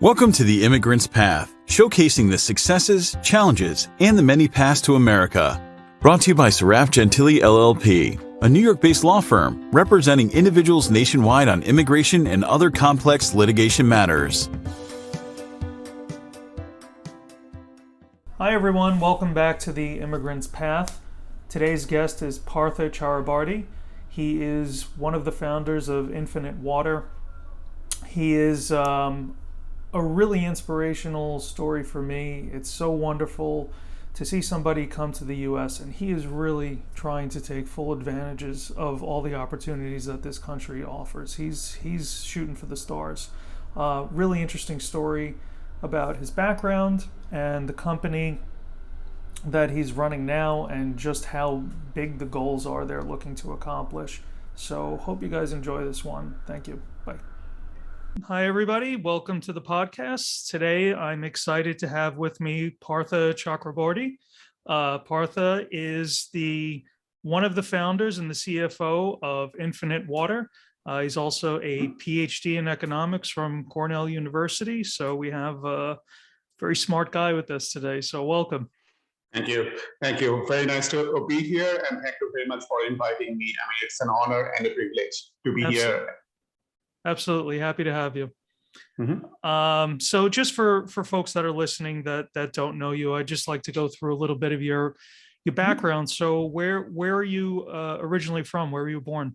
Welcome to the Immigrant's Path, showcasing the successes, challenges, and the many paths to America. Brought to you by Sarraf Gentile LLP, a New York-based law firm representing individuals nationwide on immigration and other complex litigation matters. Hi everyone, welcome back to the Immigrant's Path. Today's guest is Partha Charaborty. He is one of the founders of Infinite Water. He is a really inspirational story for me. It's so wonderful to see somebody come to the U.S. and he is really trying to take full advantages of all the opportunities that this country offers. He's shooting for the stars. Really interesting story about his background and the company that he's running now and just how big the goals are they're looking to accomplish. So hope you guys enjoy this one. Thank you. Bye. Hi, everybody. Welcome to the podcast. Today, I'm excited to have with me Partha Charaborty. Partha is one of the founders and the CFO of Infinite Water. He's also a PhD in economics from Cornell University. So we have a very smart guy with us today. So welcome. Thank you. Thank you. Very nice to be here. And thank you very much for inviting me. I mean, it's an honor and a privilege to be here. Absolutely. Happy to have you. Mm-hmm. So just for folks that are listening that don't know you, I'd just like to go through a little bit of your background. So where are you originally from? Where were you born?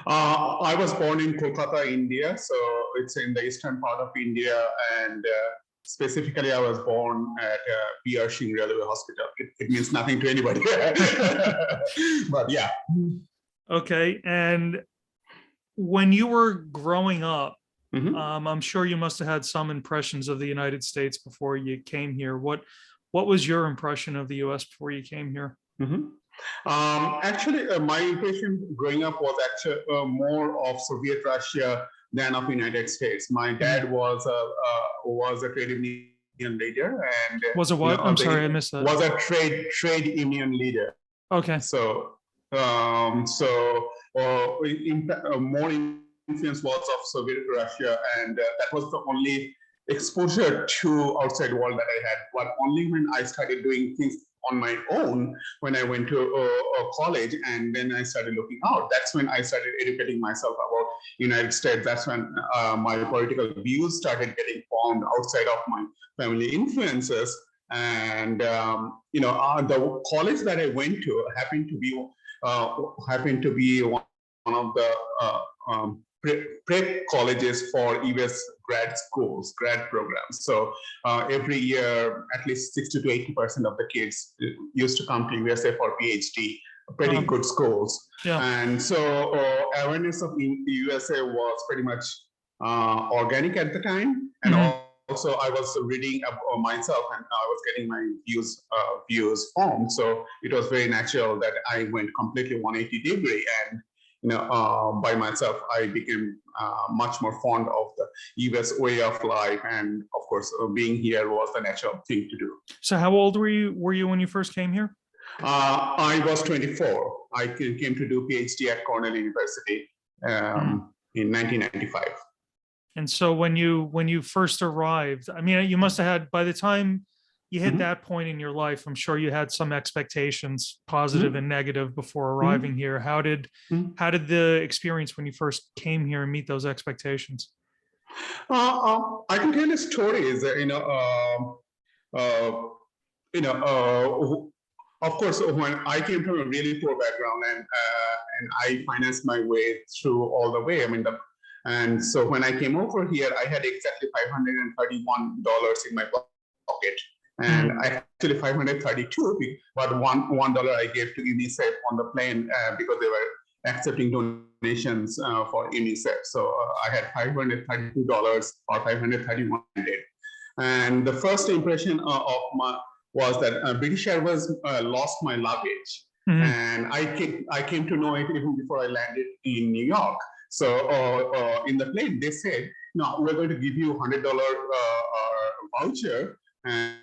I was born in Kolkata, India. So it's in the eastern part of India. And specifically, I was born at PR Singh Railway Hospital. It means nothing to anybody. But yeah. Okay. And when you were growing up, I'm sure you must have had some impressions of the United States before you came here. What was your impression of the U.S. before you came here? Actually, my impression growing up was actually more of Soviet Russia than of United States. My dad was a trade union leader, and was a what? I'm sorry, I missed that. Was a trade union leader. Okay. So more influence was of Soviet Russia, and that was the only exposure to outside world that I had. But only when I started doing things on my own, when I went to college, and then I started looking out. That's when I started educating myself about United States. That's when my political views started getting formed outside of my family influences. And the college that I went to happened to be one of the prep colleges for US grad programs. So every year, at least 60 to 80% of the kids used to come to USA for PhD, pretty good schools. Yeah. And so awareness of the USA was pretty much organic at the time. And also I was reading myself and I was getting my views formed. So it was very natural that I went completely 180 degree, and by myself, I became much more fond of the US way of life. And of course, being here was the natural thing to do. So how old were you when you first came here? I was 24. I came to do PhD at Cornell University in 1995. And so when you first arrived, I mean, you must have had, by the time you hit that point in your life, I'm sure you had some expectations, positive and negative, before arriving here. How did the experience when you first came here and meet those expectations? I can tell you stories. Of course, when I came from a really poor background, and I financed my way through all the way. And so when I came over here, I had exactly $531 in my pocket. And actually 532, but $1 I gave to UNICEF on the plane because they were accepting donations for UNICEF. So I had $532 or $531. And the first impression was that British Airways lost my luggage. And I came to know it even before I landed in New York. So in the plane, they said, no, we're going to give you $100 voucher, and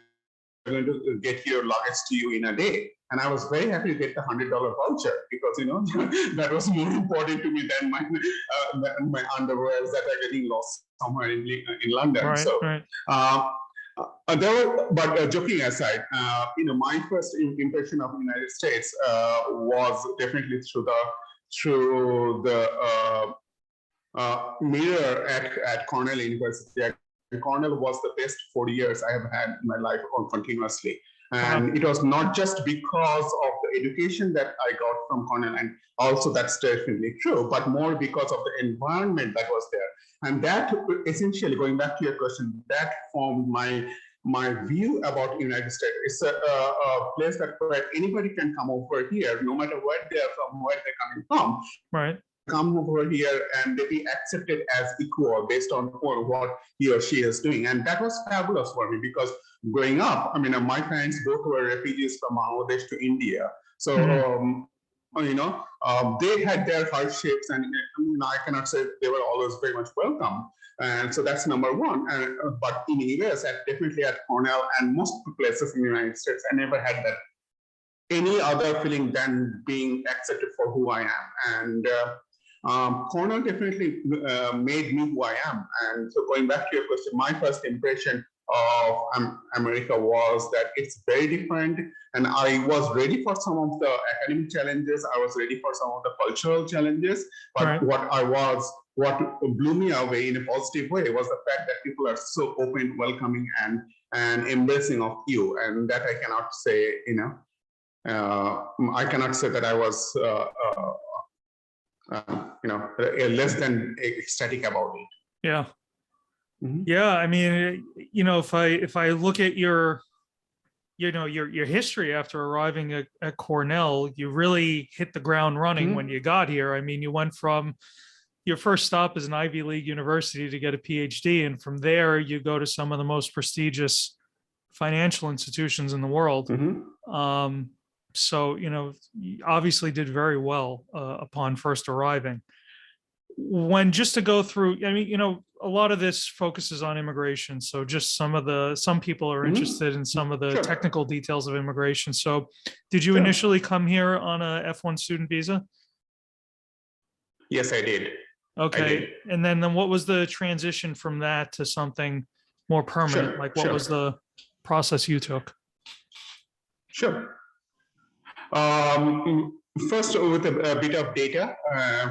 going to get your luggage to you in a day. And I was very happy to get the $100 voucher because, that was more important to me than my underwears that are getting lost somewhere in London. Right, So, right. Joking aside, my first impression of the United States was definitely through the mirror at Cornell University. Cornell was the best 4 years I have had in my life continuously. And it was not just because of the education that I got from Cornell, and also that's definitely true, but more because of the environment that was there. And that essentially, going back to your question, that formed my view about the United States. It's a place that where anybody can come over here, no matter where they're from, where they're coming from. Right. Come over here and they be accepted as equal based on what he or she is doing. And that was fabulous for me because growing up, my parents both were refugees from Bangladesh to India. So, they had their hardships, and I cannot say they were always very much welcome. And so that's number one. But in the US, definitely at Cornell and most places in the United States, I never had that any other feeling than being accepted for who I am. And Cornell definitely made me who I am. And so going back to your question, my first impression of America was that it's very different. And I was ready for some of the academic challenges. I was ready for some of the cultural challenges. But what blew me away in a positive way was the fact that people are so open, welcoming, and embracing of you. And that I cannot say, I cannot say that I was less than ecstatic about it. Yeah. Mm-hmm. Yeah. If I look at your history after arriving at Cornell, you really hit the ground running when you got here. You went from your first stop as an Ivy League university to get a PhD. And from there, you go to some of the most prestigious financial institutions in the world. So, you obviously did very well upon first arriving. Just to go through, a lot of this focuses on immigration. So just some people are interested in some of the technical details of immigration. So did you initially come here on a F1 student visa? Yes, I did. Okay. And then what was the transition from that to something more permanent? What was the process you took? Sure. First, with a bit of data,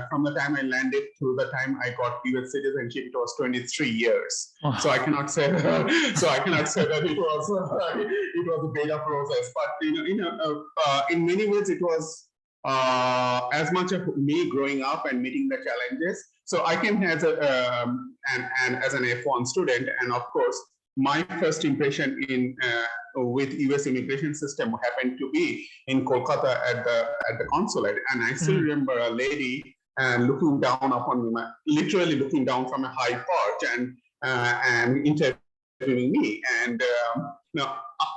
from the time I landed to the time I got US citizenship, it was 23 years. So I cannot say that it was a beta process. But in many ways, it was as much of me growing up and meeting the challenges. So I came as an F1 student, and of course, my first impression with US immigration system happened to be in Kolkata at the consulate, and I still remember a lady looking down upon me, literally looking down from a high perch and interviewing me. And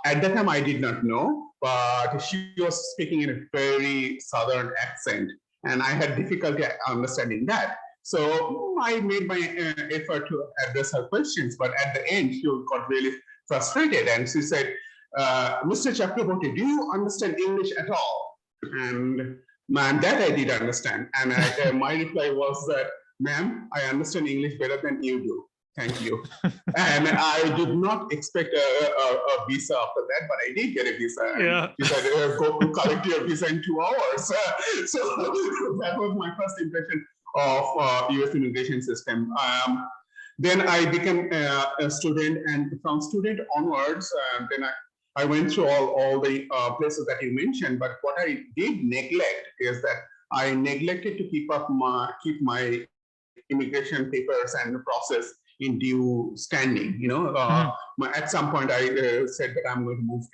at that time I did not know, but she was speaking in a very southern accent, and I had difficulty understanding that. So I made my effort to address her questions, but at the end, she got really frustrated, and she said, Mr. Chakraborty, do you understand English at all? And that I did understand. And my reply was that, ma'am, I understand English better than you do. Thank you. And I did not expect a visa after that, but I did get a visa. Yeah. She said, go collect your visa in 2 hours. So that was my first impression of US immigration system. Then I became a student, and from student onwards, then I went through all the places that you mentioned. But what I did neglect is that I neglected to keep my immigration papers and process in due standing. At some point I said that I'm going to move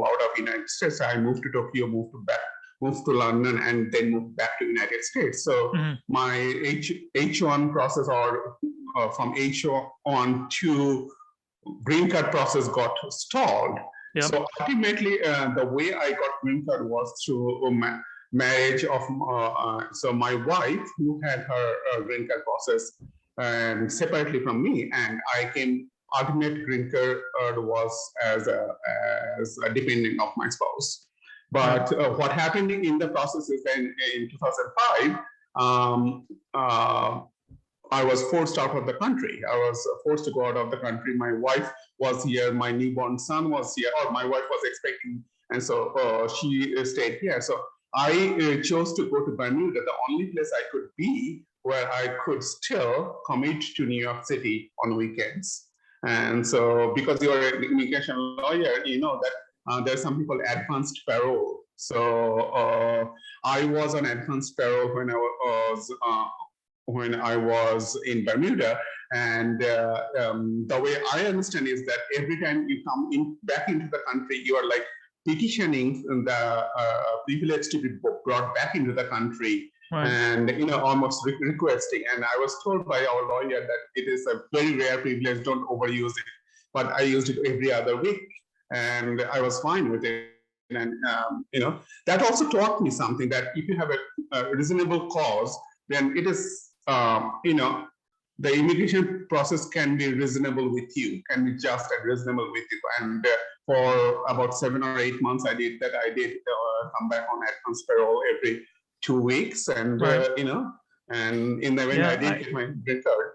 out of the United States. I moved to Tokyo, moved to London, and then moved back to the United States. So my H1 process, or from H1 to green card process, got stalled. Yep. So ultimately, the way I got green card was through marriage of so my wife, who had her green card process separately from me, and I came. Ultimate green card was as a dependent of my spouse. But what happened in the process is in 2005, I was forced out of the country. I was forced to go out of the country. My wife was here. My newborn son was here, or my wife was expecting, and so she stayed here. So I chose to go to Bermuda, the only place I could be where I could still commute to New York City on weekends. And so, because you're an immigration lawyer, you know that there's something called advanced parole. So I was on advanced parole when I was in Bermuda, and the way I understand is that every time you come back into the country, you are like petitioning the privilege to be brought back into the country, and almost requesting. And I was told by our lawyer that it is a very rare privilege, don't overuse it. But I used it every other week, and I was fine with it. And that also taught me something, that if you have a reasonable cause, then it is the immigration process can be reasonable with you, can be just and reasonable with you. And for about 7 or 8 months, I did come back on advanced parole every 2 weeks, and and in the end, I did get my green card.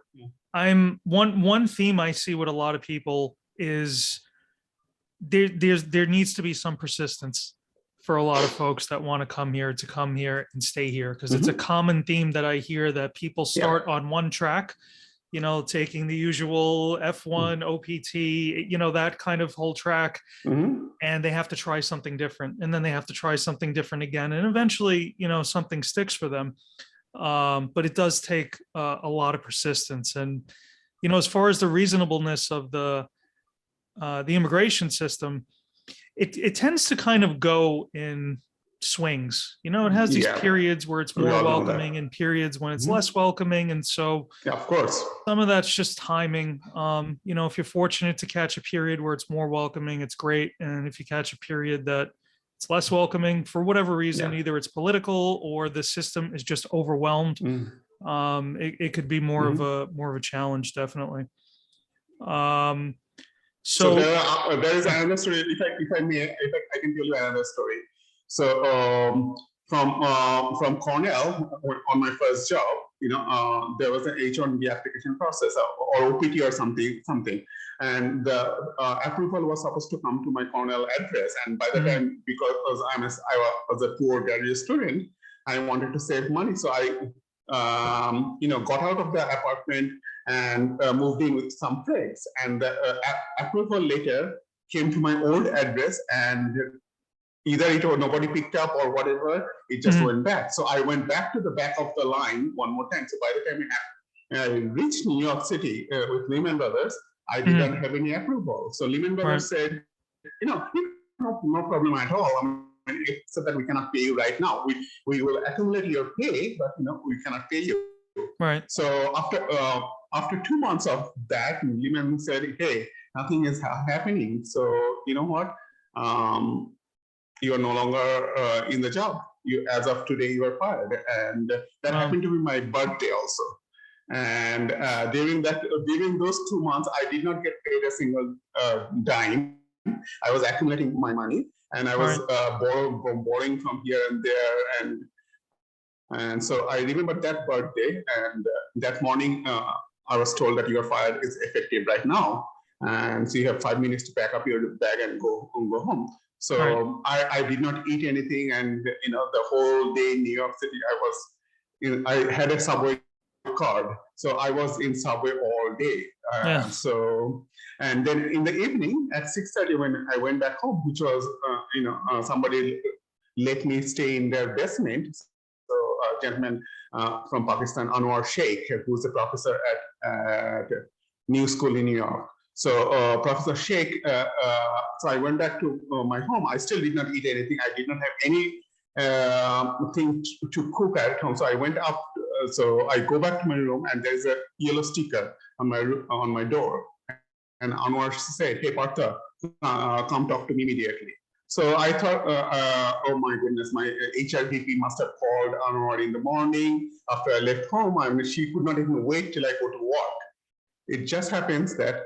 I'm one theme I see with a lot of people is there needs to be some persistence for a lot of folks that want to come here and stay here, because it's a common theme that I hear, that people start on one track, taking the usual F1, OPT, that kind of whole track, and they have to try something different, and then they have to try something different again, and eventually, something sticks for them. But it does take a lot of persistence. And, as far as the reasonableness of the immigration system, it tends to kind of go in swings. It has these periods where it's more welcoming and periods when it's less welcoming. And so of course, some of that's just timing. If you're fortunate to catch a period where it's more welcoming, it's great. And if you catch a period that it's less welcoming for whatever reason, either it's political or the system is just overwhelmed, it could be more of a challenge, definitely. So there is another story. If I can tell you another story. So from Cornell, on my first job, there was an H-1B application process, or OPT or something, and the approval was supposed to come to my Cornell address. And by the time, because I was a poor graduate student, I wanted to save money, so I got out of the apartment and moved in with some friends. And the approval letter came to my old address, and either nobody picked up or whatever, it just went back. So I went back to the back of the line one more time. So by the time I reached New York City with Lehman Brothers, I didn't have any approval. So Lehman Brothers said, no problem at all. Except that we cannot pay you right now. We will accumulate your pay, but we cannot pay you. Right. So after 2 months of that, Lehman said, hey, nothing is happening. So you know what? You are no longer in the job. As of today, you are fired. And that happened to be my birthday also. And during those 2 months, I did not get paid a single dime. I was accumulating my money, and I was borrowing from here and there, and so I remember that birthday, and that morning I was told that your fire is effective right now, and so you have 5 minutes to pack up your bag and go home. So I did not eat anything, and the whole day in New York City, I had a subway card, so I was in subway all day. So, and then in the evening at 6:30, when I went back home, which was somebody let me stay in their basement. So a gentleman from Pakistan, Anwar Sheikh, who's a professor at New School in New York. So Professor Sheikh, so I went back to my home. I still did not eat anything. I did not have any thing to cook at home. So I went up. So I go back to my room, and there's a yellow sticker on my door. And Anwar said, "Hey, Partha, come talk to me immediately." So I thought, oh my goodness, my HRBP must have called Anwar in the morning after I left home. I mean, she could not even wait till I go to work. It just happens that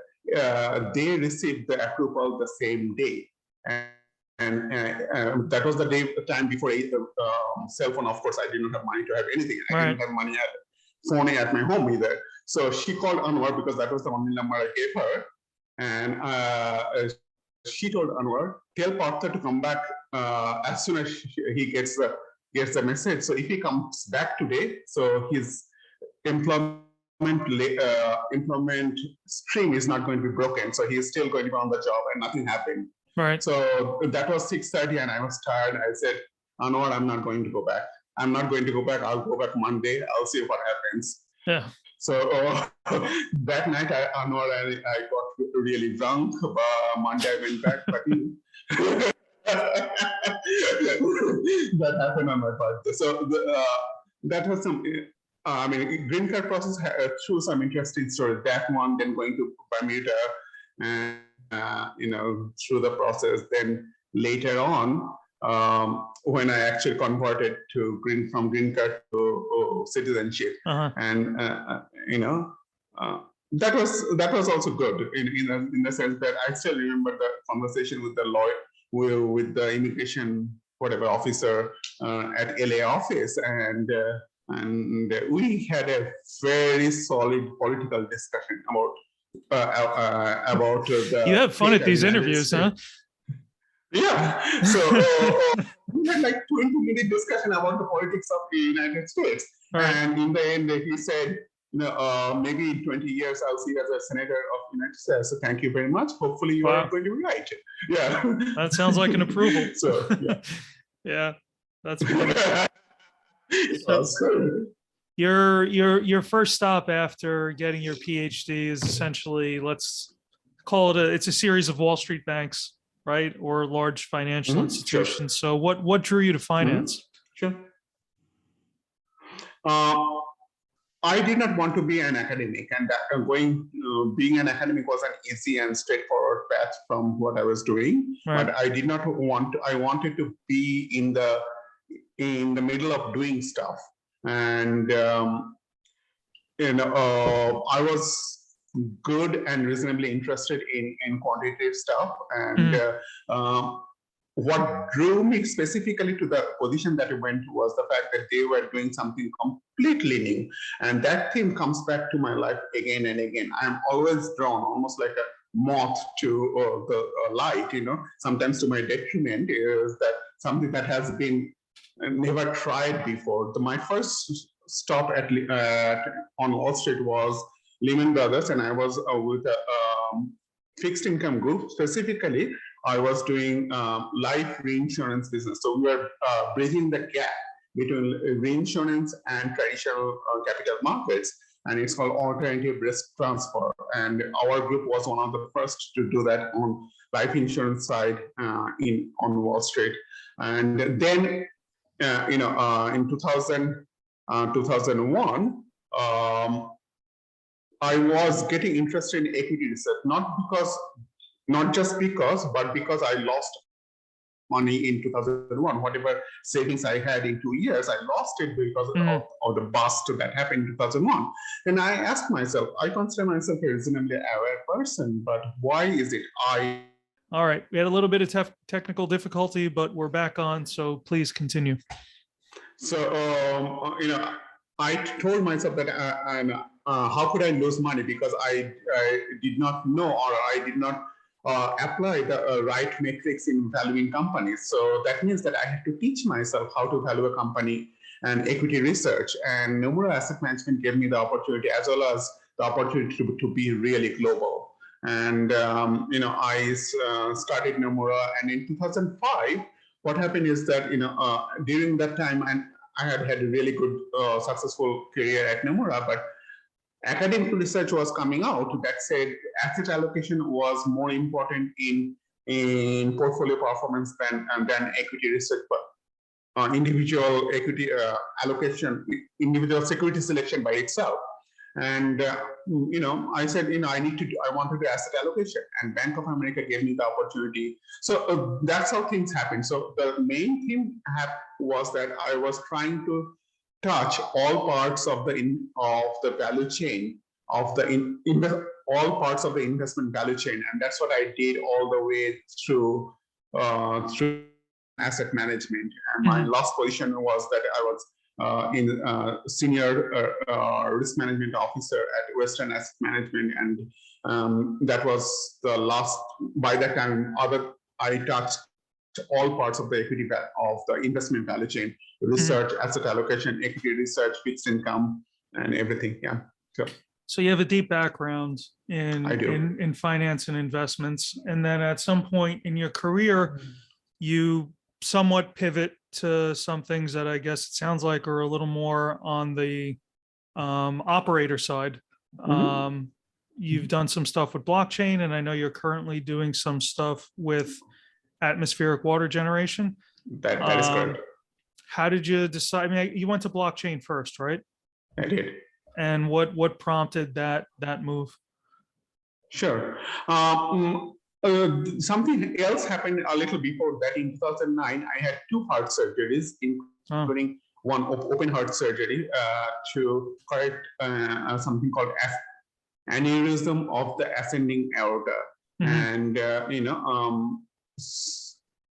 they received the approval the same day. that was the time before cell phone. Of course, I did not have money to have anything. I didn't have money phone at my home either. So she called Anwar because that was the only number I gave her, and she told Anwar, tell Partha to come back as soon as he gets the message. So if he comes back today, so his employment stream is not going to be broken. So he is still going to be on the job, and nothing happened. Right. So that was 6:30, and I was tired. I said, Anwar, I'm not going to go back. I'm not going to go back. I'll go back Monday. I'll see what happens. Yeah. So that night, Anwar and I got really drunk. Monday, I went back, but that happened on my birthday. So that was some. I mean, green card process through some interesting stories. That one, then going to Bermuda, and through the process. Then later on, when I actually converted to from green card to citizenship, and that was also good in the sense that I still remember the conversation with the lawyer, with the immigration officer at LA office, and we had a very solid political discussion about the. You have fun at these interviews, huh? Yeah. So we had like 20-minute discussion about the politics of the United States, and in the end, he said, maybe in 20 years I'll see you as a senator of the United States. So thank you very much. Hopefully you are going to be right. Yeah. That sounds like an approval. So yeah. Yeah, that's funny. Your first stop after getting your PhD is essentially, let's call it it's a series of Wall Street banks, right, or large financial institutions. Sure. So what drew you to finance? Sure. I did not want to be an academic, and being an academic was an easy and straightforward path from what I was doing. Right. But I did not want to. I wanted to be in the middle of doing stuff, and I was good and reasonably interested in quantitative stuff, and what drew me specifically to the position that I went to was the fact that they were doing something completely new, and that theme comes back to my life again and again. I'm always drawn, almost like a moth to the light. Sometimes to my detriment, is that something that has been never tried before. My first stop on Wall Street was Lehman Brothers, and I was with a fixed income group. Specifically, I was doing life reinsurance business. So we were bridging the gap between reinsurance and traditional capital markets, and it's called alternative risk transfer. And our group was one of the first to do that on life insurance side on Wall Street. And then, in 2001, I was getting interested in equity research, not just because I lost money in 2001. Whatever savings I had in 2 years, I lost it because of the bust that happened in 2001. And I asked myself, I consider myself a reasonably aware person, but why is it All right, we had a little bit of technical difficulty, but we're back on, so please continue. So, I told myself that how could I lose money, because I did not know, or I did not apply the right metrics in valuing companies. So that means that I had to teach myself how to value a company and equity research. And Nomura Asset Management gave me the opportunity, as well as the opportunity to be really global. And I started Nomura, and in 2005, what happened is that during that time, and I had a really good, successful career at Nomura, but academic research was coming out that said asset allocation was more important in portfolio performance than equity research, but individual equity allocation, individual security selection by itself. And I said, I wanted to asset allocation, and Bank of America gave me the opportunity. So that's how things happened. So the main thing was that I was trying to touch all parts of the value chain of all parts of the investment value chain, and that's what I did all the way through through asset management. And my last position was that I was in senior risk management officer at Western Asset Management, and that was the last. By that time, I touched all parts of the equity of the investment value chain: research, asset allocation, equity research, fixed income, and everything. Yeah. So you have a deep background in finance and investments, and then at some point in your career, you somewhat pivot to some things that I guess it sounds like are a little more on the operator side. You've done some stuff with blockchain, and I know you're currently doing some stuff with atmospheric water generation. That is correct. How did you decide? I mean, you went to blockchain first, right? I did. And what prompted that move? Sure. Something else happened a little before that. In 2009, I had 2 heart surgeries, including one open heart surgery to correct something called aneurysm of the ascending aorta. And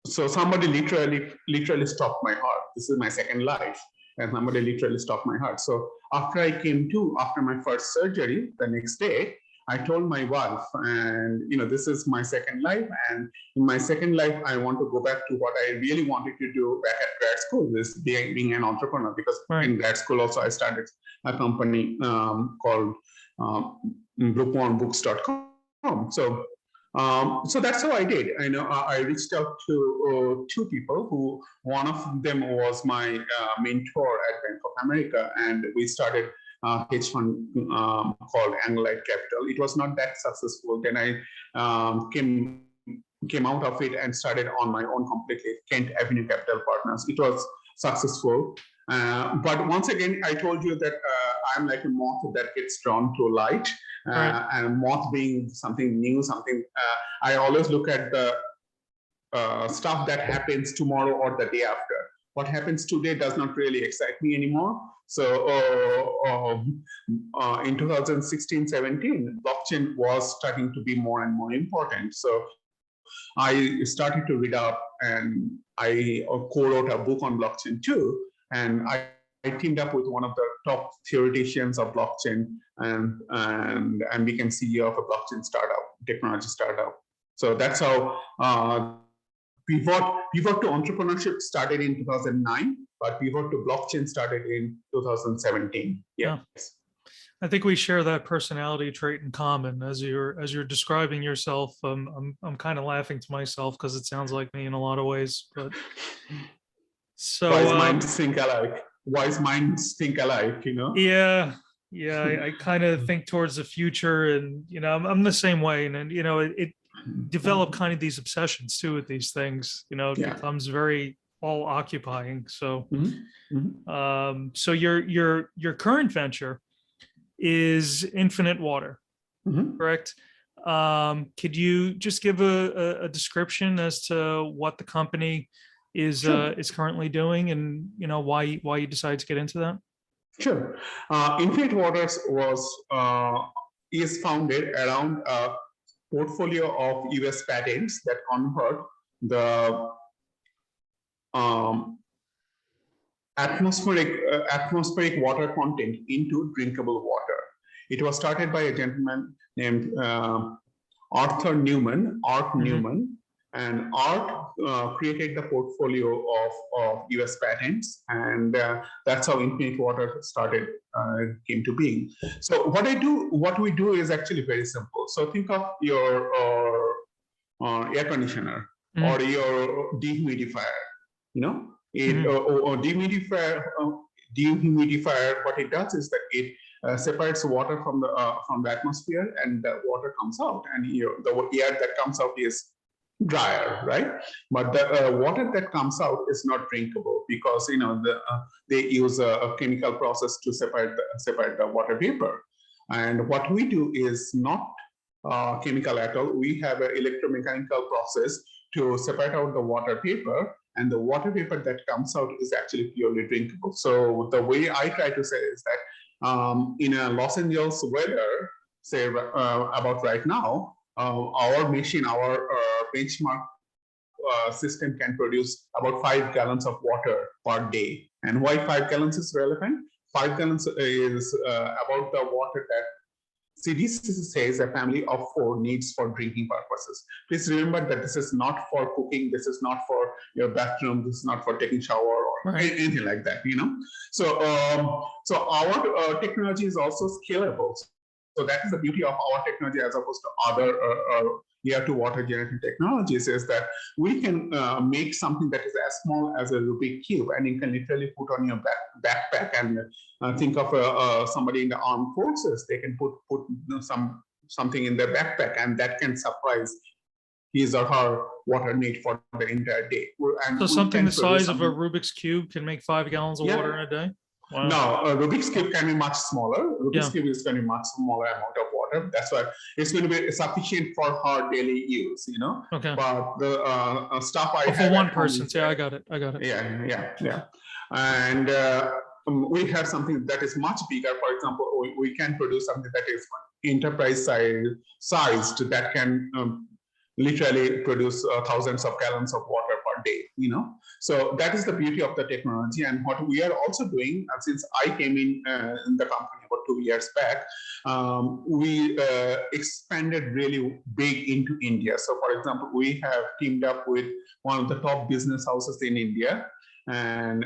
so somebody literally stopped my heart. This is my second life, and somebody literally stopped my heart. So after my first surgery, the next day, I told my wife, and this is my second life, and in my second life, I want to go back to what I really wanted to do back at grad school, this being an entrepreneur. Because in grad school also, I started a company called bookwormbooks.com. So that's how I did. I reached out to 2 people who, one of them was my mentor at Bank of America, and we started a hedge fund called Anglite Capital. It was not that successful. Then I came out of it and started on my own completely, Kent Avenue Capital Partners. It was successful. But once again, I told you that I'm like a moth that gets drawn to light, and moth being something new, I always look at the stuff that happens tomorrow or the day after. What happens today does not really excite me anymore. So in 2016-17, blockchain was starting to be more and more important. So I started to read up, and I co-wrote a book on blockchain too. And I teamed up with one of the top theoreticians of blockchain, and became CEO of a blockchain technology startup. So that's how pivot to entrepreneurship started in 2009, but pivot to blockchain started in 2017. Yes. I think we share that personality trait in common. As you're describing yourself, I'm kind of laughing to myself because it sounds like me in a lot of ways. But so wise minds think alike. Wise minds think alike. Yeah. I kind of think towards the future, and I'm the same way, and it develop kind of these obsessions too with these things. It becomes very all occupying. So so your current venture is Infinite Water, correct? Could you just give a description as to what the company is currently doing, and why you decided to get into that? Sure. Infinite Waters is founded around a portfolio of US patents that convert the atmospheric water content into drinkable water. It was started by a gentleman named Arthur Newman, Newman, and Art created the portfolio of US patents, and that's how Infinite Water came to being. So what we do is actually very simple. So think of your air conditioner or your dehumidifier. Dehumidifier, what it does is that it separates water from the atmosphere, and the water comes out, and the air that comes out is drier, right? But the water that comes out is not drinkable because they use a chemical process to separate the water vapor. And what we do is not chemical at all. We have an electromechanical process to separate out the water vapor, and the water vapor that comes out is actually purely drinkable. So the way I try to say is that in a Los Angeles weather, say about right now, our machine, our benchmark system can produce about 5 gallons of water per day. And why 5 gallons is relevant? 5 gallons is about the water that CDC says a family of 4 needs for drinking purposes. Please remember that this is not for cooking, this is not for your bathroom, this is not for taking shower or anything like that, So, so our technology is also scalable. So that is the beauty of our technology as opposed to other air-to-water generating technologies, is that we can make something that is as small as a Rubik cube, and you can literally put on your backpack. And think of somebody in the armed forces; they can put something in their backpack, and that can suffice his or her water need for the entire day. And so something the size of a Rubik's cube can make 5 gallons of water in a day? Wow. No, Rubik's cube can be much smaller. Rubik's cube is going to be much smaller amount of water. That's why it's going to be sufficient for her daily use, Okay. But the stuff I for one person, I got it. Yeah. And we have something that is much bigger. For example, we can produce something that is enterprise sized that can literally produce thousands of gallons of water per day, So that is the beauty of the technology. And what we are also doing, since I came in the company about 2 years back, we expanded really big into India. So for example, we have teamed up with one of the top business houses in India, and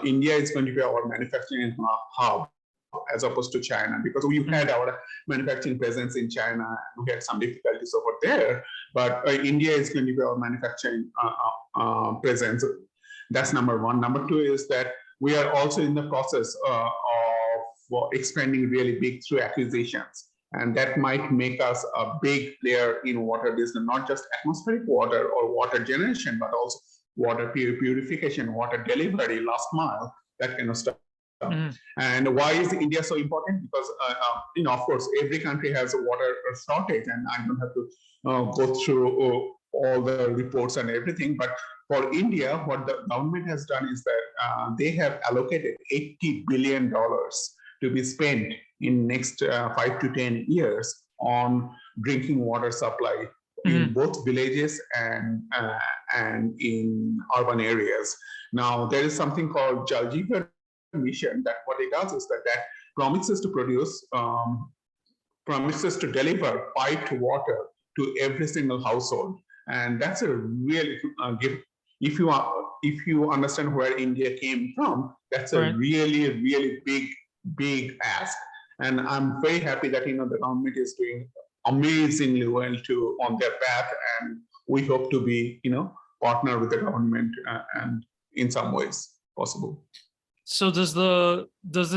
India is going to be our manufacturing hub as opposed to China, because we've had our manufacturing presence in China. We had some difficulties over there, but India is going to be our manufacturing presence. That's number one. Number two is that we are also in the process of expanding really big through acquisitions. And that might make us a big player in water business, not just atmospheric water or water generation, but also water purification, water delivery, last mile, that kind of stuff. And why is India so important? Because of course, every country has a water shortage, and I don't have to go through all the reports and everything. But for India, what the government has done is that they have allocated $80 billion to be spent in next 5 to 10 years on drinking water supply in both villages and in urban areas. Now, there is something called Jal Jeevan mission, that what it does is that promises to produce, promises to deliver piped water to every single household. And that's a really gift. If you understand where India came from, that's a really big ask. And I'm very happy that the government is doing amazingly well on their path, and we hope to be partner with the government and in some ways possible. So does the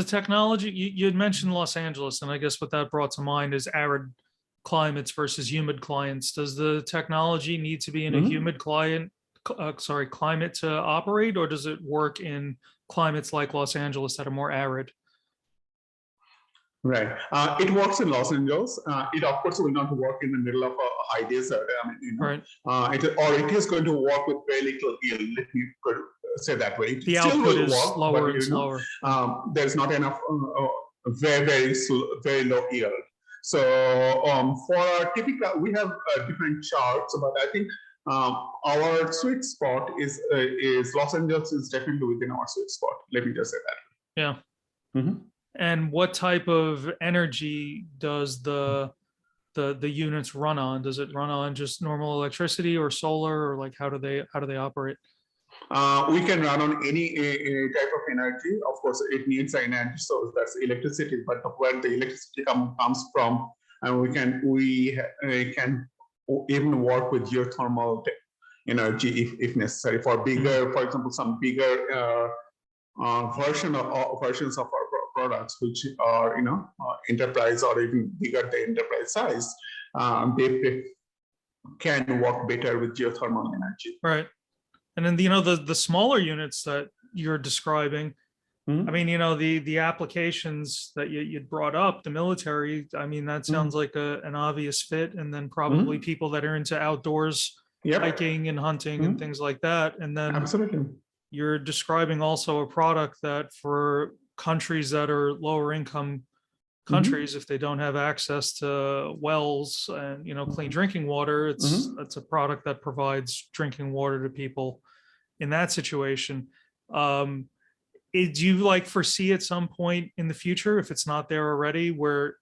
technology, you had mentioned Los Angeles, and I guess what that brought to mind is arid climates versus humid climates. Does the technology need to be in a humid climate to operate, or does it work in climates like Los Angeles that are more arid? Right. It works in Los Angeles. It of course will not work in the middle of a high desert. It is going to work with very little yield. Let me say that way. The output is lower and slower. There's not enough very low yield. So for typical, we have different charts, but I think our sweet spot is Los Angeles is definitely within our sweet spot. Let me just say that. Yeah. And what type of energy does the units run on? Does it run on just normal electricity or solar, or like how do they operate? We can run on any type of energy. Of course, it needs an energy source, that's electricity. But where the electricity comes from, and we can even work with geothermal energy if necessary for bigger, for example, some bigger versions of our products, which are enterprise or even bigger than enterprise size. They can work better with geothermal energy. Right. And then the smaller units that you're describing, I mean, the applications that you brought up, the military, I mean, that sounds like an obvious fit. And then probably people that are into outdoors, hiking and hunting and things like that. And then absolutely, you're describing also a product that for countries that are lower income countries, if they don't have access to wells and clean drinking water, it's a product that provides drinking water to people in that situation. Do you foresee at some point in the future, if it's not there already, where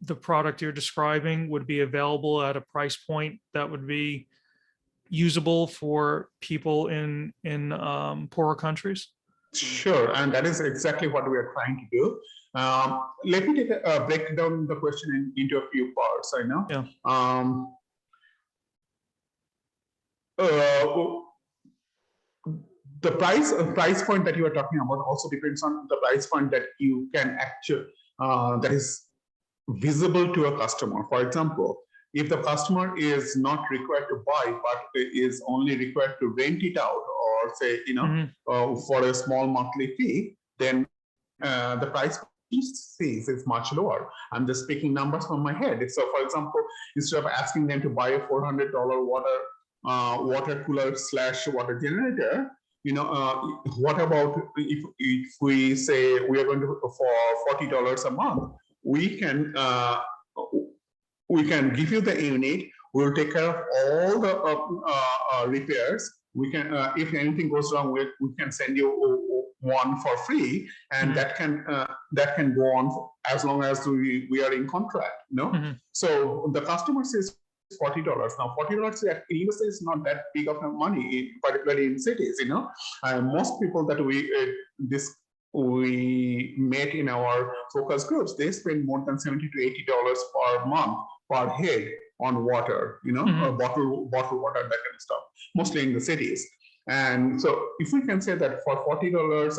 the product you're describing would be available at a price point that would be usable for people in poorer countries? Sure, and that is exactly what we are trying to do. Let me break down the question into a few parts. I know. Yeah. The price point that you are talking about also depends on the price point that you can actually that is visible to a customer. For example, if the customer is not required to buy, but is only required to rent it out, or say, for a small monthly fee, then the price he sees is much lower. I'm just picking numbers from my head. So, for example, instead of asking them to buy a $400 water cooler / water generator, what about if we say we are going to for $40 a month, we can give you the unit. We'll take care of all the repairs. We can, if anything goes wrong, we can send you one for free, and that can go on as long as we are in contract. So the customer says $40. Now, $40 at USA is not that big of a money, particularly in cities. Most people that we met in our focus groups, they spend more than $70 to $80 per month per head on water, bottled water, that kind of stuff, mostly in the cities. And so if we can say that for $40,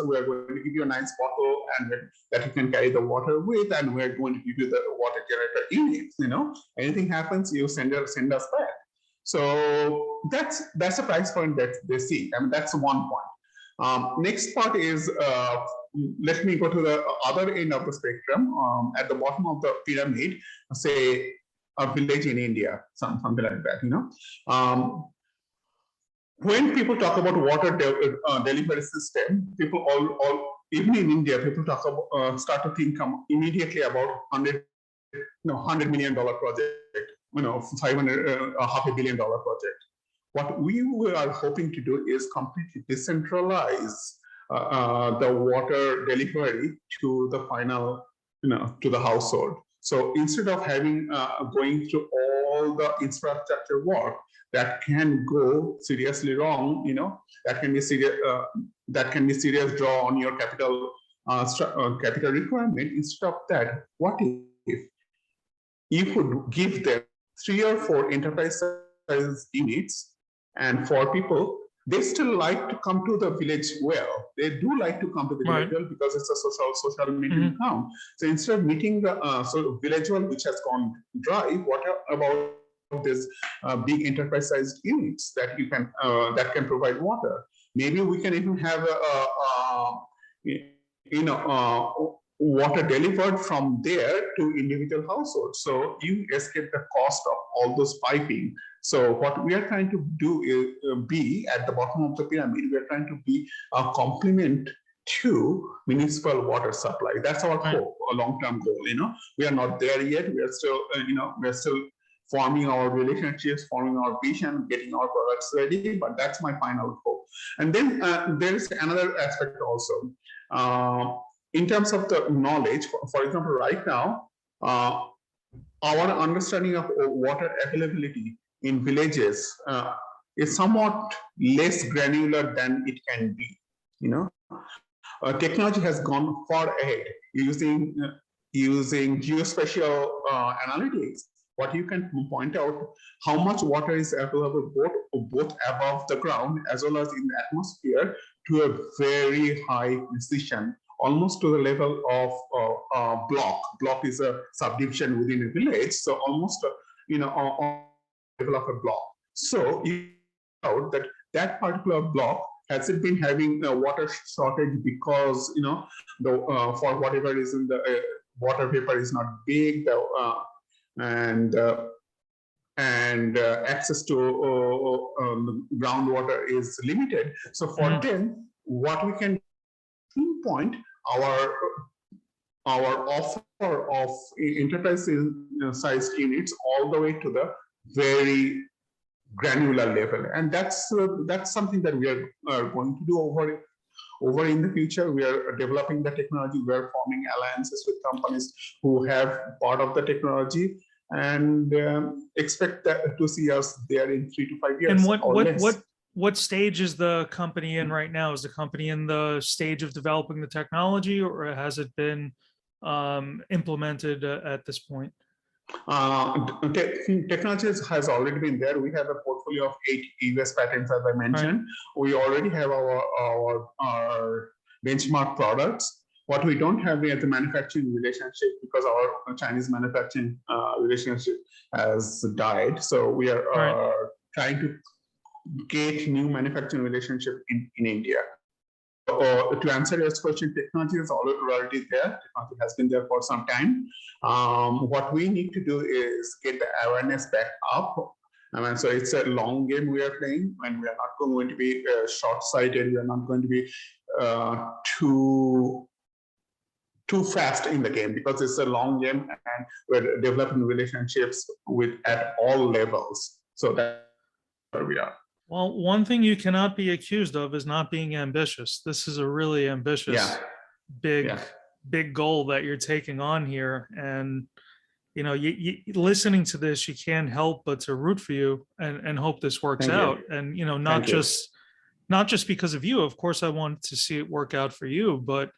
we are going to give you a nice bottle and that you can carry the water with, and we're going to give you the water generator unit, anything happens, you send us back. So that's the price point that they see. I mean, that's one point. Next part is, let me go to the other end of the spectrum. At the bottom of the pyramid, say a village in India, something like that. When people talk about water delivery system, people even in India, people start to think immediately about $100 million project, $500 billion project. What we are hoping to do is completely decentralize the water delivery to the final, to the household. So instead of having going through all the infrastructure work that can go seriously wrong, that can be serious draw on your capital requirement. Instead of that, what if you could give them 3 or 4 enterprise size units, and for people, they still like to come to the village well. They do like to come to the village well because it's a social meeting town. So instead of meeting the village well, which has gone dry, what about this big enterprise-sized units that you can that can provide water? Maybe we can even have water delivered from there to individual households. So you escape the cost of all those piping. So what we are trying to do is be at the bottom of the pyramid. We are trying to be a complement to municipal water supply. That's our hope, a long-term goal. We are not there yet. We are still, we are still forming our relationships, forming our vision, getting our products ready. But that's my final hope. And then there is another aspect also. In terms of the knowledge, for example, right now, our understanding of water availability in villages is somewhat less granular than it can be. Technology has gone far ahead using geospatial analytics. What you can point out how much water is available both above the ground as well as in the atmosphere to a very high precision, almost to the level of block. Block is a subdivision within a village, so almost on the level of a block. So you know that particular block hasn't been having a water shortage because for whatever reason the water vapor is not big, and access to groundwater is limited. So for them, what we can pinpoint our offer of enterprise-sized units all the way to the very granular level, and that's something that we are going to do over in the future. We are developing the technology. We are forming alliances with companies who have part of the technology, and expect that to see us there in 3 to 5 years. And what stage is the company in right now? Is the company in the stage of developing the technology, or has it been implemented at this point? Technology has already been there. We have a portfolio of 8 US patents, as I mentioned. Right. We already have our benchmark products. What we don't have is the manufacturing relationship, because our Chinese manufacturing relationship has died. So we are trying to get new manufacturing relationship in India. To answer your question, technology is already there. Technology has been there for some time. What we need to do is get the awareness back up. I mean, so it's a long game we are playing, and we are not going to be short-sighted. We are not going to be too fast in the game, because it's a long game, and we're developing relationships at all levels. So that's where we are. Well, one thing you cannot be accused of is not being ambitious. This is a really ambitious, big goal that you're taking on here. And, you know, you listening to this, you can't help but to root for you and hope this works out. And, you know, not just because of you. Of course, I want to see it work out for you, but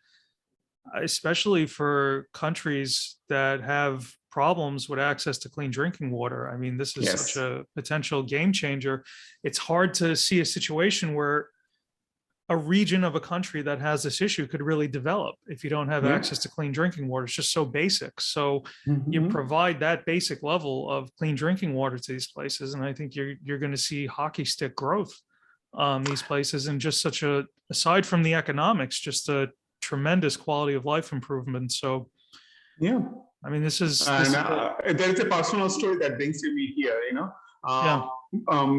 especially for countries that have problems with access to clean drinking water. I mean, this is such a potential game changer. It's hard to see a situation where a region of a country that has this issue could really develop if you don't have access to clean drinking water. It's just so basic. So you provide that basic level of clean drinking water to these places, and I think you're going to see hockey stick growth these places, and just such a, aside from the economics, just a tremendous quality of life improvement. So I mean, this is there is a personal story that brings me here, you know.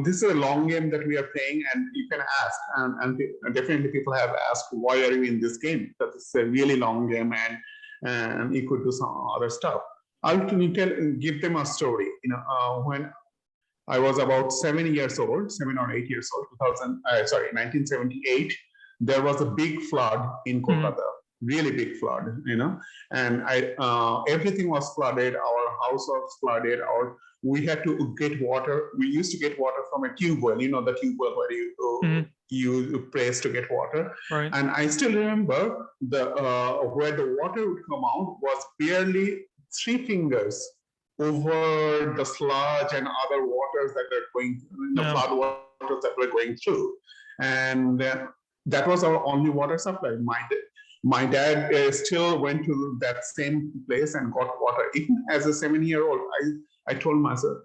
This is a long game that we are playing, and you can ask, and definitely people have asked, why are you in this game? Because it's a really long game, and you could do some other stuff. I'll give them a story. You know, when I was about 7 or 8 years old, 1978, there was a big flood in Kolkata. Really big flood, you know, and everything was flooded. Our house was flooded. We had to get water. We used to get water from a tube well, you know, the tube well where you press to get water. Right. And I still remember where the water would come out was barely 3 fingers over the sludge and other waters that are going, the flood waters that were going through, and that was our only water supply. My dad still went to that same place and got water. Even as a 7-year-old, I told myself,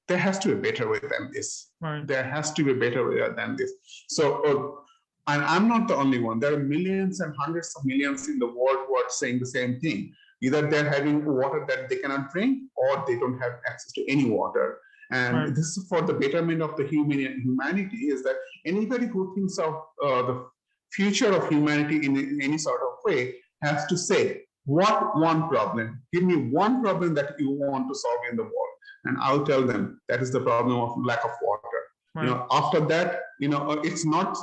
there has to be a better way than this. Right. There has to be a better way than this. So, and I'm not the only one. There are millions and hundreds of millions in the world who are saying the same thing. Either they're having water that they cannot drink, or they don't have access to any water. And this is for the betterment of the humanity, is that anybody who thinks of the future of humanity in any sort of way has to say, what one problem? Give me one problem that you want to solve in the world, and I'll tell them that is the problem of lack of water. Right. You know, after that, you know, it's not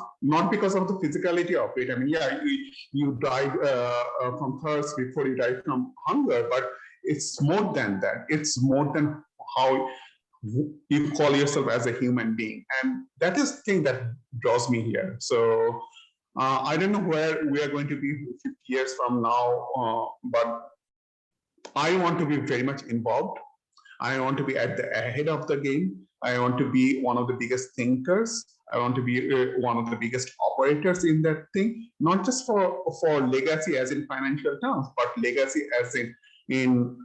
because of the physicality of it. I mean, you died from thirst before you died from hunger, but it's more than that. It's more than how you call yourself as a human being, and that is the thing that draws me here. So I don't know where we are going to be 50 years from now, but I want to be very much involved. I want to be at the ahead of the game. I want to be one of the biggest thinkers. I want to be one of the biggest operators in that thing, not just for legacy as in financial terms, but legacy as in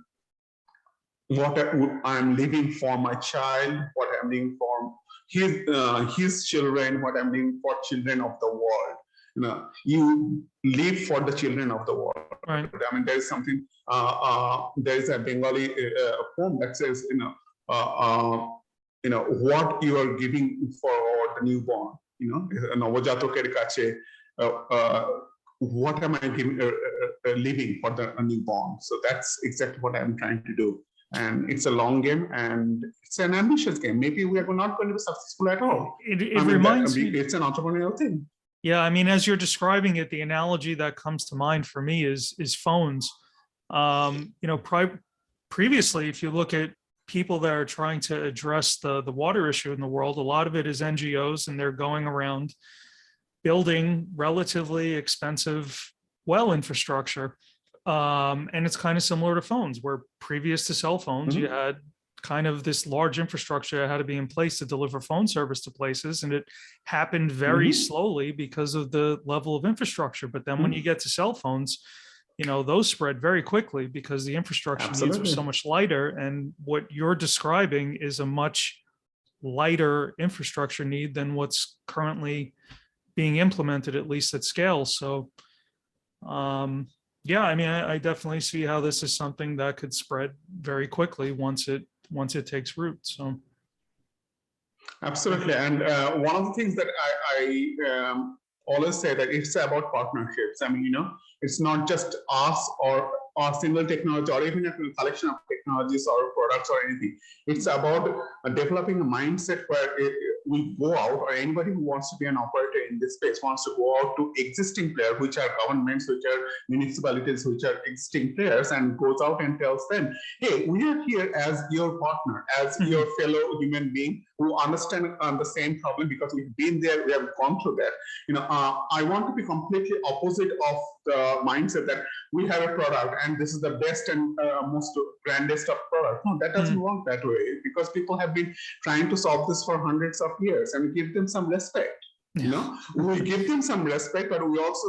what I'm leaving for my child, what I'm leaving for his children, what I'm leaving for children of the world. You know, you live for the children of the world. Right. I mean, there is something. There is a Bengali poem that says, what you are giving for the newborn. You know, নবজাতকের কাছে what am I leaving for the newborn? So that's exactly what I'm trying to do. And it's a long game, and it's an ambitious game. Maybe we are not going to be successful at all. It reminds me. It's an entrepreneurial thing. Yeah, I mean, as you're describing it, the analogy that comes to mind for me is phones. Previously, if you look at people that are trying to address the water issue in the world, a lot of it is NGOs, and they're going around building relatively expensive well infrastructure. And it's kind of similar to phones, where previous to cell phones, you had kind of this large infrastructure that had to be in place to deliver phone service to places. And it happened very slowly because of the level of infrastructure. But then when you get to cell phones, those spread very quickly because the infrastructure needs are so much lighter. And what you're describing is a much lighter infrastructure need than what's currently being implemented, at least at scale. So, yeah, I mean, I definitely see how this is something that could spread very quickly once it takes root. So, absolutely. And one of the things that I always say that it's about partnerships. I mean, it's not just us or a single technology or even a collection of technologies or products or anything. It's about developing a mindset where we go out, or anybody who wants to be an operator in this space wants to go out to existing players, which are governments, which are municipalities, which are existing players, and goes out and tells them, hey, we are here as your partner, as your fellow human being who understand the same problem because we've been there, we have gone through that. I want to be completely opposite of the mindset that we have a product and this is the best and most grandest of product. No, that doesn't work that way, because people have been trying to solve this for hundreds of years, and we give them some respect. We give them some respect, but we also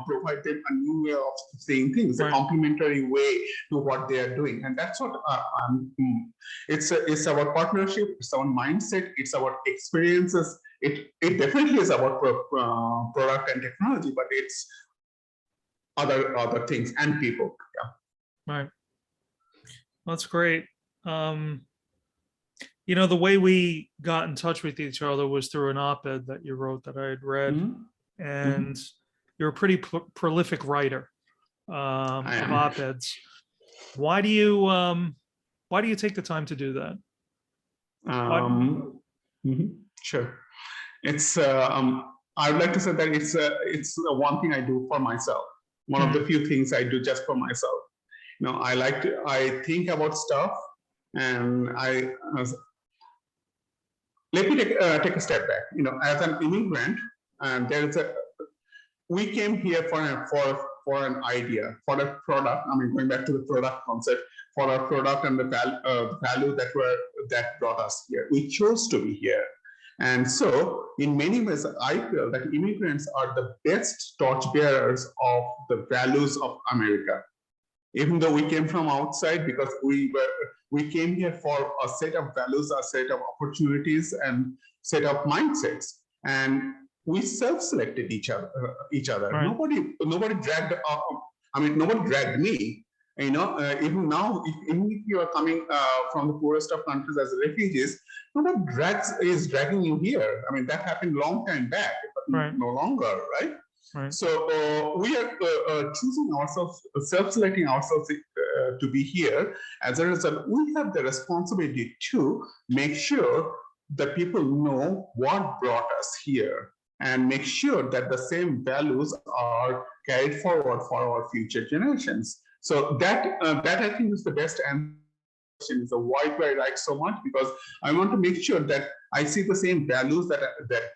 provide them a new way of saying things, a complementary way to what they are doing. And that's what it's about partnership, it's our mindset, it's our experiences. It definitely is about product and technology, but it's other things and people. Right. That's great. The way we got in touch with each other was through an op-ed that you wrote that I had read, and you're a pretty prolific writer of op-eds. Why do you take the time to do that? Sure. It's I would like to say that it's one thing I do for myself. One of the few things I do just for myself. I think about stuff, and let me take a step back. As an immigrant, we came here for an idea, for a product. I mean, going back to the product concept, for a product and the value that brought us here. We chose to be here. And so, in many ways, I feel that immigrants are the best torchbearers of the values of America. Even though we came from outside, because we came here for a set of values, a set of opportunities, and set of mindsets, and we self-selected each other. Right. Nobody dragged. Nobody dragged me. Even now, even if you are coming from the poorest of countries as refugees, nobody is dragging you here. I mean, that happened a long time back, but no longer, right? Right. So we are choosing ourselves, self-selecting ourselves to be here. As a result, we have the responsibility to make sure that people know what brought us here, and make sure that the same values are carried forward for our future generations. So that I think is the best answer. Is why do I write so much? Because I want to make sure that I see the same values that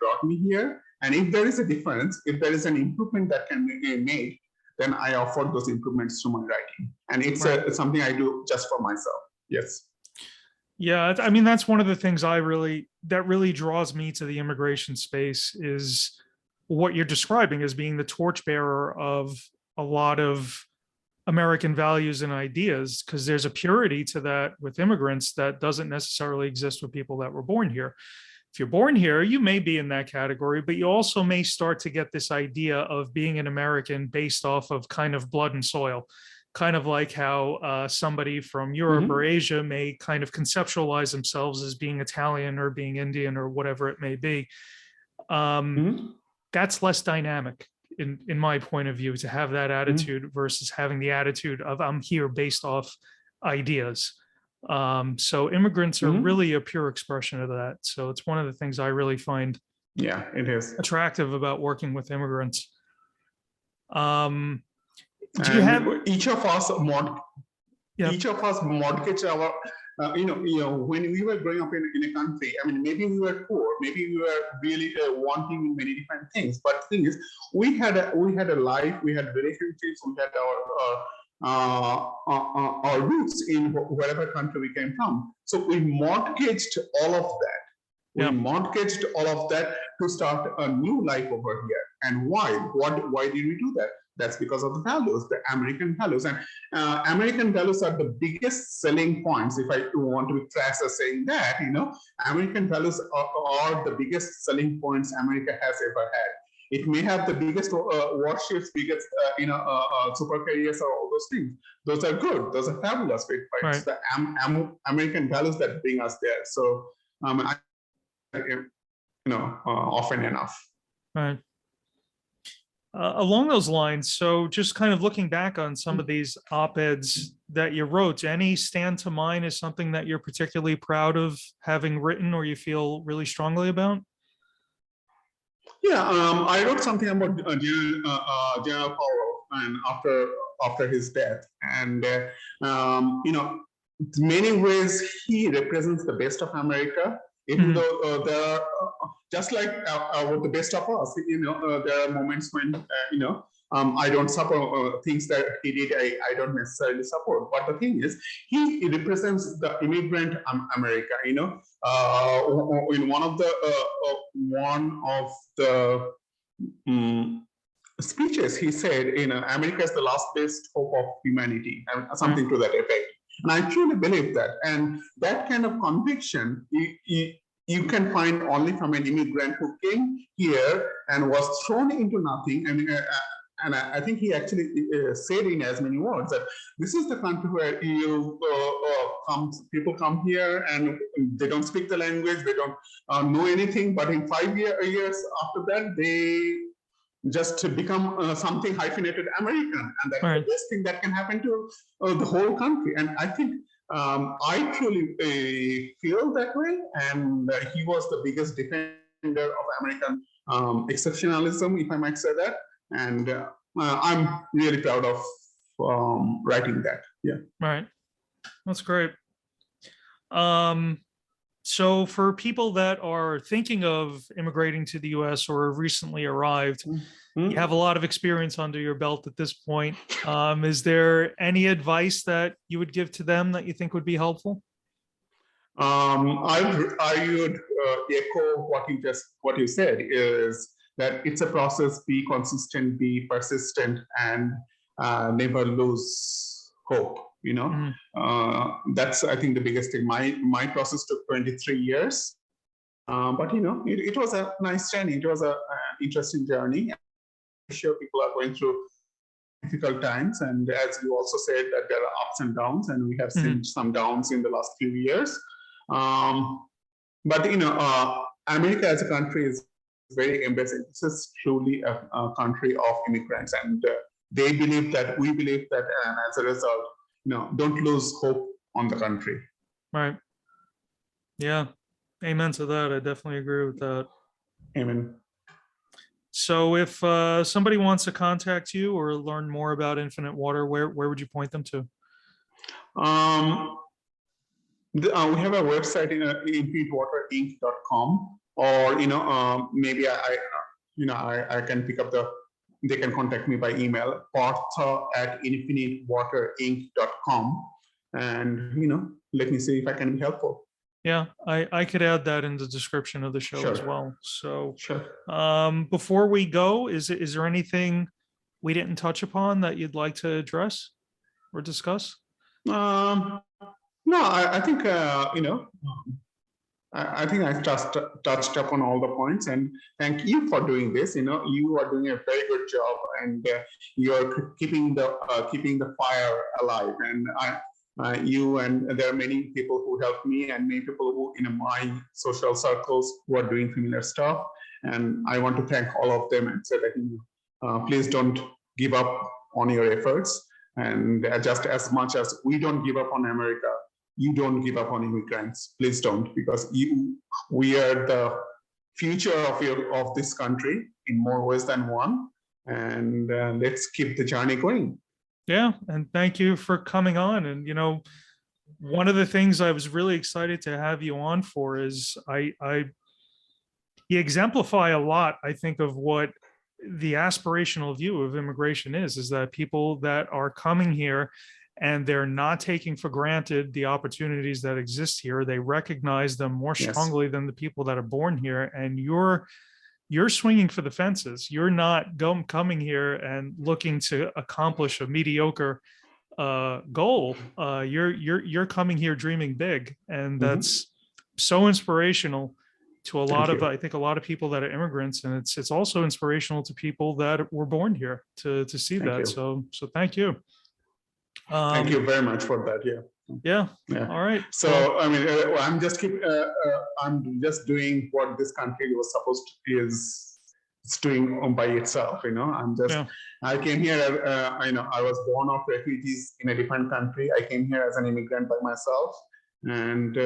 brought me here. And if there is a difference, if there is an improvement that can be made, then I offer those improvements to my writing. And it's something I do just for myself. Yes. Yeah, I mean, that's one of the things that really draws me to the immigration space, is what you're describing as being the torchbearer of a lot of American values and ideas, because there's a purity to that with immigrants that doesn't necessarily exist with people that were born here. If you're born here, you may be in that category, but you also may start to get this idea of being an American based off of kind of blood and soil, kind of like how somebody from Europe or Asia may kind of conceptualize themselves as being Italian or being Indian or whatever it may be. That's less dynamic in my point of view, to have that attitude versus having the attitude of I'm here based off ideas. So immigrants are really a pure expression of that. So it's one of the things I really find it is attractive about working with immigrants. Do you and have each of us mortgage our when we were growing up in a country, I mean, maybe we were poor, maybe we were really wanting many different things, but the thing is, we had a life, we had relationships, we had our roots in whatever country we came from. So we mortgaged all of that. We mortgaged all of that to start a new life over here. And why? Why did we do that? That's because of the values, the American values. And American values are the biggest selling points. If I want to be crass as saying that, American values are the biggest selling points America has ever had. It may have the biggest warships, biggest super carriers, or all those things. Those are good. Those are fabulous. But it's the American values that bring us there. So often enough. Right. Along those lines, so just kind of looking back on some of these op-eds that you wrote, any stand to mind as something that you're particularly proud of having written or you feel really strongly about? Yeah, I wrote something about General Powell, and after his death, and in many ways he represents the best of America. Even though there are, just like with the best of us, there are moments when, I don't support things that he did, I don't necessarily support. But the thing is, he represents the immigrant America, in one of the speeches, he said, America is the last best hope of humanity, and something to that effect. And I truly believe that. And that kind of conviction, you can find only from an immigrant who came here and was thrown into nothing. And I think he actually said in as many words that this is the country where people come here and they don't speak the language, they don't know anything, but in 5 years after that, they just become something hyphenated American, and that's the best thing that can happen to the whole country. And I think I truly feel that way, and he was the biggest defender of American exceptionalism, if I might say that, and I'm really proud of writing that. Yeah. Right. That's great. So for people that are thinking of immigrating to the US or have recently arrived, you have a lot of experience under your belt at this point. Is there any advice that you would give to them that you think would be helpful? I would echo what you said, is that it's a process. Be consistent, be persistent, and never lose hope. That's, I think, the biggest thing. My process took 23 years, but it was a nice journey. It was an interesting journey. I'm sure people are going through difficult times, and as you also said, that there are ups and downs, and we have seen some downs in the last few years. But America as a country is very embracing. This is truly a country of immigrants, and they believe that, we believe that, and as a result, don't lose hope on the country. Right. Yeah. Amen to that. I definitely agree with that. Amen. So if somebody wants to contact you or learn more about Infinite Water, where would you point them to? We have a website, infinitewaterinc.com, or maybe I can pick up they can contact me by email, partha@infinitewaterinc.com, and let me see if I can be helpful. Yeah, I could add that in the description of the show as well. So sure. Before we go, is there anything we didn't touch upon that you'd like to address or discuss? No, I think I think I touched upon all the points, and thank you for doing this. You are doing a very good job, and you're keeping the fire alive. And you and there are many people who helped me, and many people who in my social circles who are doing similar stuff. And I want to thank all of them and say that please don't give up on your efforts. And just as much as we don't give up on America, you don't give up on immigrants. Please don't, because we are the future of this country in more ways than one. And let's keep the journey going. Yeah, and thank you for coming on. And one of the things I was really excited to have you on for is you exemplify a lot, I think, of what the aspirational view of immigration is that people that are coming here and they're not taking for granted the opportunities that exist here. They recognize them more strongly than the people that are born here. And you're swinging for the fences. You're not coming here and looking to accomplish a mediocre goal. You're coming here dreaming big, and that's so inspirational to a lot of, I think, a lot of people that are immigrants, and it's also inspirational to people that were born here to see that. So thank you. Thank you very much for that. Yeah. All right. So I mean, I'm just doing what this country was supposed to is doing by itself. I came here. I was born of refugees in a different country. I came here as an immigrant by myself, and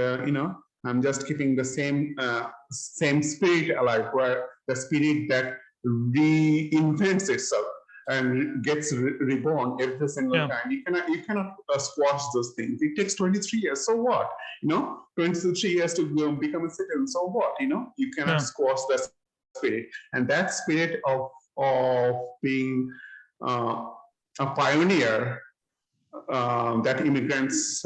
I'm just keeping the same spirit alive, where the spirit that reinvents itself and gets reborn every single time. You cannot squash those things. It takes 23 years. So what? 23 years to become a citizen. So what? You cannot squash that spirit. And that spirit of being a pioneer that immigrants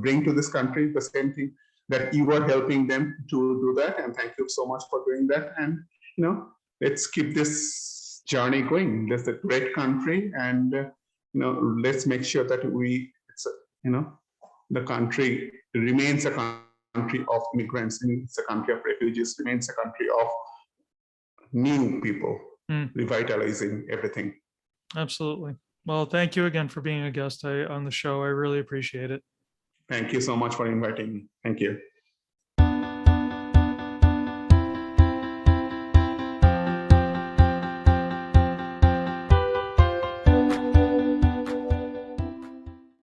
bring to this country, the same thing that you are helping them to do that. And thank you so much for doing that. And let's keep this journey going. That's a great country, and let's make sure that the country remains a country of immigrants, and it's a country of refugees, remains a country of new people, revitalizing everything. Absolutely. Well, thank you again for being a guest on the show. I really appreciate it. Thank you so much for inviting me. Thank you.